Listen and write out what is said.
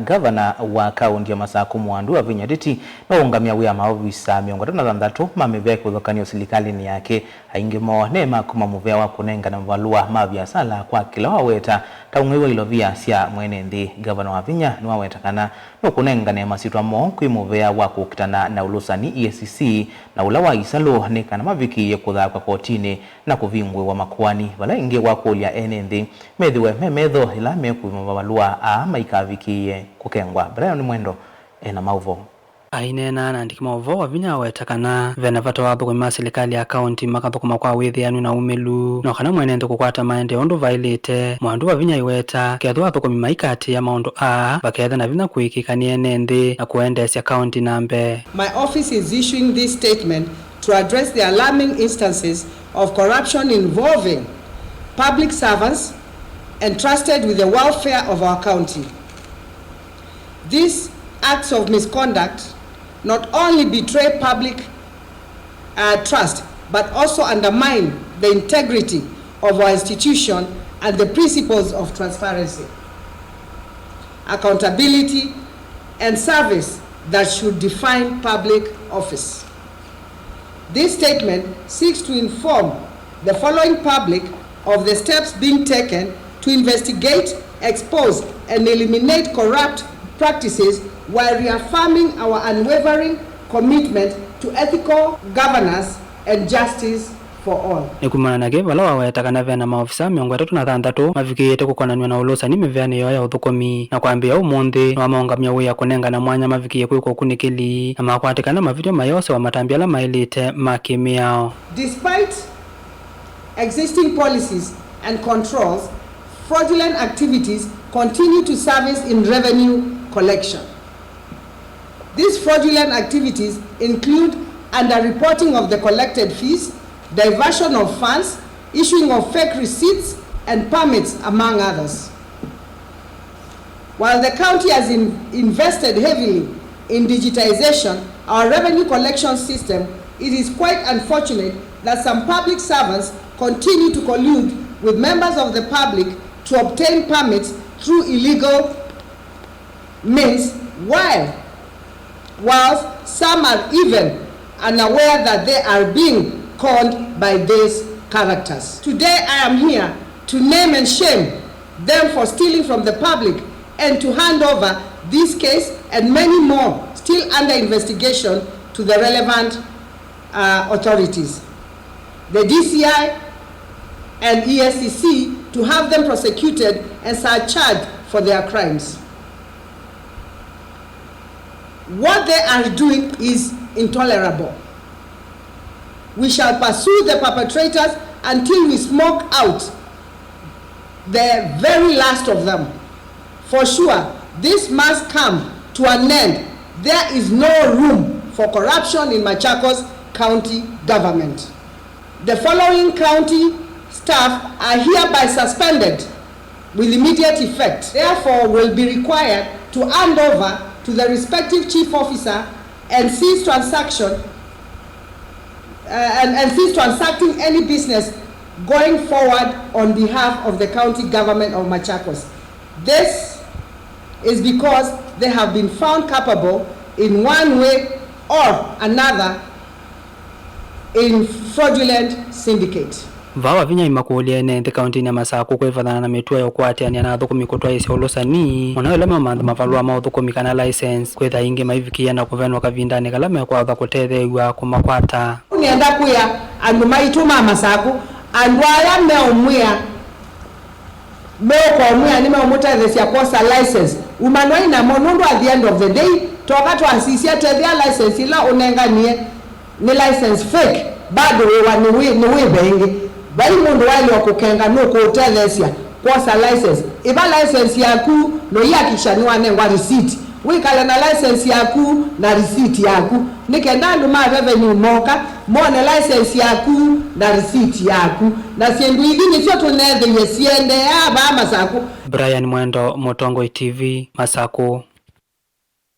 Ngavana wa kaunti ya Masaku Muwandu Wavinya Ndeti Niwaungamya Wia Maovisa miongo 36 ma Mivea Kuthakw'a Silikalini Yake Aingi nema Kuma Muvea wa Kunengane na Mavalua ma Viasala kwa Kila Waweta ta Ung'ei wa Ilovia sia Mwenenthi. Ngavana Wavinya Niwaweta Kana Nukunengane Masyitwa kwi Muvea wa Kukitana na Ulusani EACC na ula wa Isalu ni Kana maviki Kuthakw'a kotini na kuvingwe wa makuani vala ingi wa kulia enenthi methiwe memedho ila mekwi Mavalua maikavikie kukengwa Brian Mwendo ena mauvo ainena na ndiki mauvo Wavinya wetakana vena vato wapo kwa serikali ya kaunti makathukuma kwa withianu na umelu no kana Mwenenthi kukwata maende ondu vailite Muwandu Wavinya iweta ketho wapo kwa maikati ya maundu baketha na vina kuikikania enenthi na kuendesya kaunti nambe. My office is issuing this statement to address the alarming instances of corruption involving public servants entrusted with the welfare of our county. These acts of misconduct not only betray public trust, but also undermine the integrity of our institution and the principles of transparency, accountability, and service that should define public office. This statement seeks to inform the following public of the steps being taken to investigate, expose, and eliminate corrupt practices while reaffirming our unwavering commitment to ethical governance and justice for all. Nikumana nage vala Waweta kana vena maofisa miongo 36 mavikiyete kukonanwa na Ulusani Mivea niyo ya uthukomi na kwambia umunthi Niwaungamya Wia Kunengane mwanya mavikiye kuiko kunikili na makwatikana mavideo mayose wa matambiala mailite makimiao. Despite existing policies and controls, fraudulent activities continue to surface in revenue collection. These fraudulent activities include underreporting of the collected fees, diversion of funds, issuing of fake receipts and permits, among others. While the county has invested heavily in digitization, our revenue collection system, it is quite unfortunate that some public servants continue to collude with members of the public to obtain permits through illegal means, whilst some are even unaware that they are being conned by these characters. Today I am here to name and shame them for stealing from the public and to hand over this case and many more still under investigation to the relevant authorities, the DCI and EACC, to have them prosecuted and charged for their crimes. What they are doing is intolerable. We shall pursue the perpetrators until we smoke out the very last of them. For sure, this must come to an end. There is no room for corruption in Machakos County government. The following county staff are hereby suspended with immediate effect. Therefore, will be required to hand over to the respective chief officer and cease transaction and cease transacting any business going forward on behalf of the county government of Machakos. This is because they have been found capable in one way or another in fraudulent syndicate. Wavinya imakulia enenthi kaunti ya Masaku kwevathana na mitua ya ukwatiania na thukumi kutwa isi Ulusani mwana wile Mavalua ma uthukumi kana license kwetha ingi maivikia na kuvenwa kavindani kala mekwatha kutethewa kumakwata. Nienda kuya andu maituma Masaku andu aya meumwia kwa umwia ni meumutethesia kosa license umanwa ina monundu at the end of the day toka twansisia tethia license ila unenganie ni license fake bado ni wibengi bali mundu wali wa kukenga nuko utethesia kosa license iba license yaku no yakishanwa nengwa receipt wikala na license yaku na receipt yaku nikenda ndu ma revenue moka mone license yaku na receipt yaku na siendu idini sio tunethe yesiende aba Masaku. Brian Mwendo, Motongoi TV, Masaku.